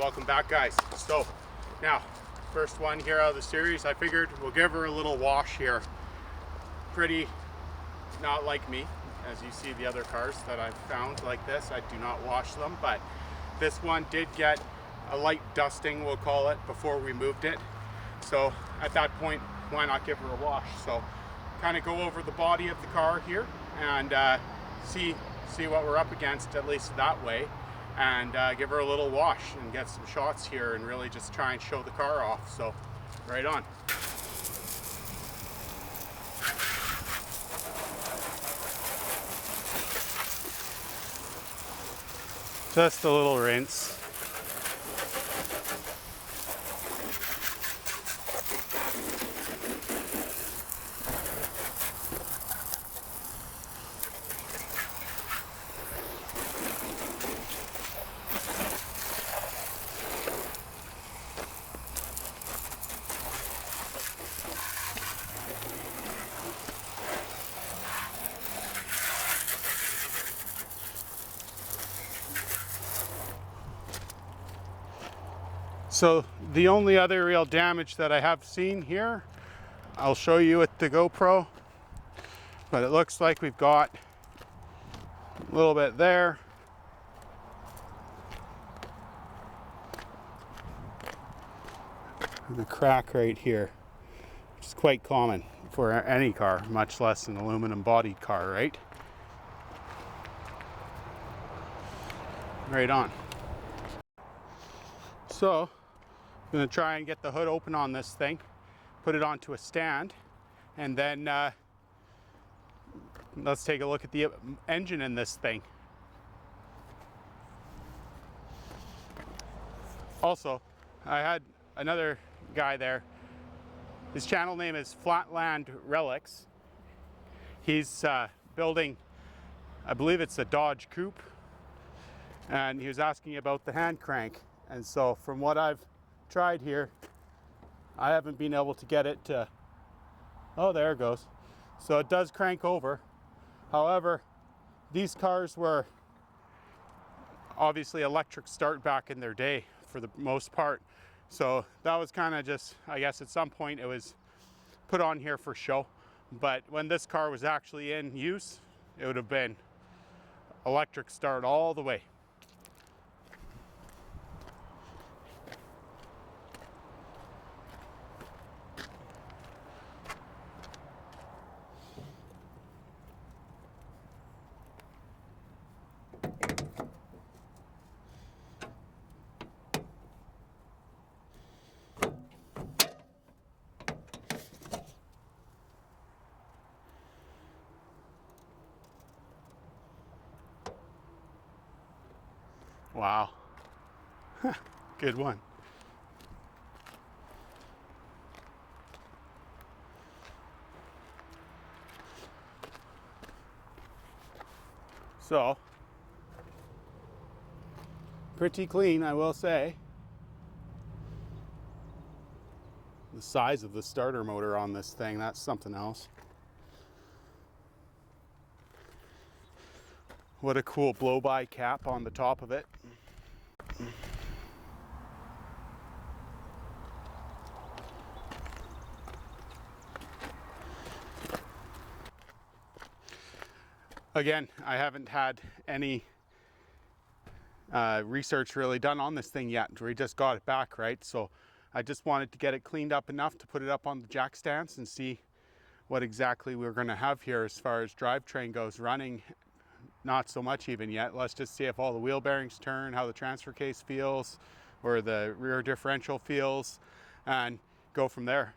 welcome back, guys. So now, first one here out of the series, I figured we'll give her a little wash here. Pretty not like me, as you see the other cars that I've found like this, I do not wash them, but this one did get a light dusting, we'll call it, before we moved it. So at that point, why not give her a wash? So kind of go over the body of the car here and see what we're up against, at least that way, and give her a little wash and get some shots here and really just try and show the car off. So right on. Just a little rinse. So the only other real damage that I have seen here, I'll show you with the GoPro, but it looks like we've got a little bit there. And a crack right here, which is quite common for any car, much less an aluminum bodied car, right? Right on. So I'm going to try and get the hood open on this thing, put it onto a stand, and then let's take a look at the engine in this thing. Also, I had another guy there. His channel name is Flatland Relics. He's building, I believe it's a Dodge Coupe, and he was asking about the hand crank. And so from what I've tried here, I haven't been able to get it to, oh, there it goes. So it does crank over. However, these cars were obviously electric start back in their day for the most part. So that was kind of just, I guess at some point it was put on here for show. But when this car was actually in use, it would have been electric start all the way. Wow. Good one. So, pretty clean, I will say. The size of the starter motor on this thing, that's something else. What a cool blow-by cap on the top of it. Again, I haven't had any research really done on this thing yet. We just got it back, right? So I just wanted to get it cleaned up enough to put it up on the jack stands and see what exactly we're going to have here as far as drivetrain goes. Running, not so much even yet. Let's just see if all the wheel bearings turn, how the transfer case feels, or the rear differential feels, and go from there.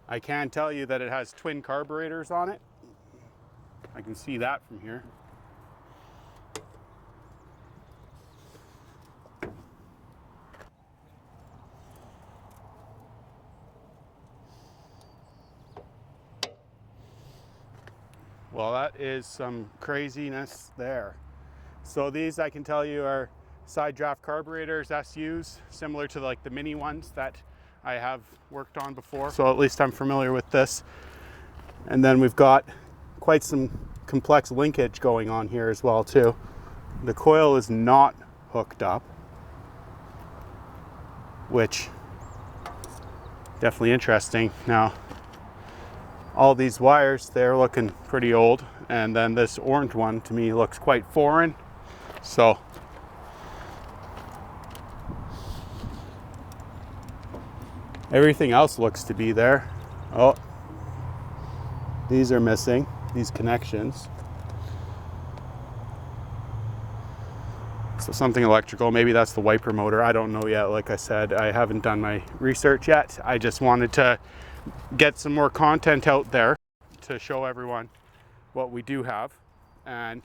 I can tell you that it has twin carburetors on it. I can see that from here. Well, that is some craziness there. So these, I can tell you, are side draft carburetors, SUs, similar to like the mini ones that I have worked on before. So at least I'm familiar with this. And then we've got quite some complex linkage going on here as well too. the coil is not hooked up, which definitely interesting. Now, all these wires, they're looking pretty old, and then this orange one to me looks quite foreign. So everything else looks to be there. Oh, these are missing, these connections. So something electrical, maybe that's the wiper motor. I don't know yet. Like I said, I haven't done my research yet. I just wanted to get some more content out there to show everyone what we do have and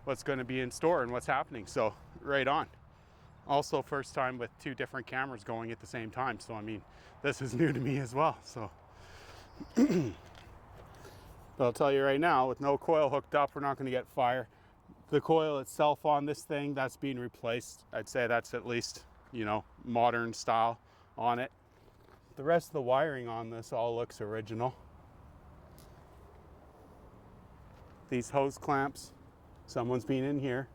what's going to be in store and what's happening. So right on. Also, first time with 2 different cameras going at the same time. So I mean, this is new to me as well. So but I'll tell you right now, with no coil hooked up, we're not going to get fire. The coil itself on this thing, that's being replaced. I'd say that's at least, you know, modern style on it. The rest of the wiring on this all looks original. These hose clamps, someone's been in here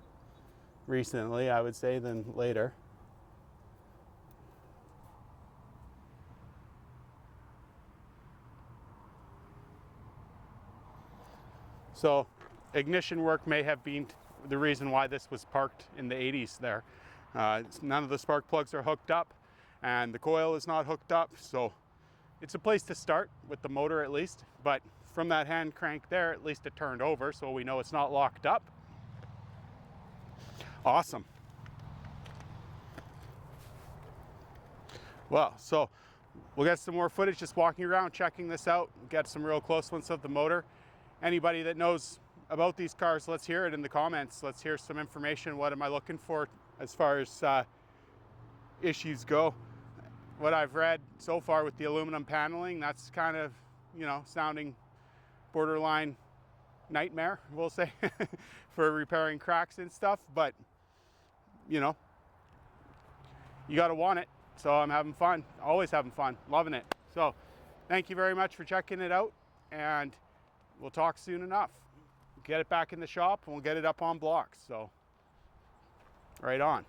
recently, I would say, than later. So ignition work may have been the reason why this was parked in the 80s there. None of the spark plugs are hooked up and the coil is not hooked up. So it's a place to start with the motor at least, but from that hand crank there, at least it turned over, so we know it's not locked up. Awesome. Well, so we'll get some more footage just walking around, checking this out, get some real close ones of the motor. Anybody that knows about these cars, let's hear it in the comments. Let's hear some information. What am I looking for as far as issues go? What I've read so far with the aluminum paneling, that's kind of, you know, sounding borderline nightmare, we'll say, for repairing cracks and stuff. But, you know, you got to want it. So I'm having fun, always having fun, loving it. So thank you very much for checking it out, and we'll talk soon enough. Get it back in the shop and we'll get it up on blocks. So right on.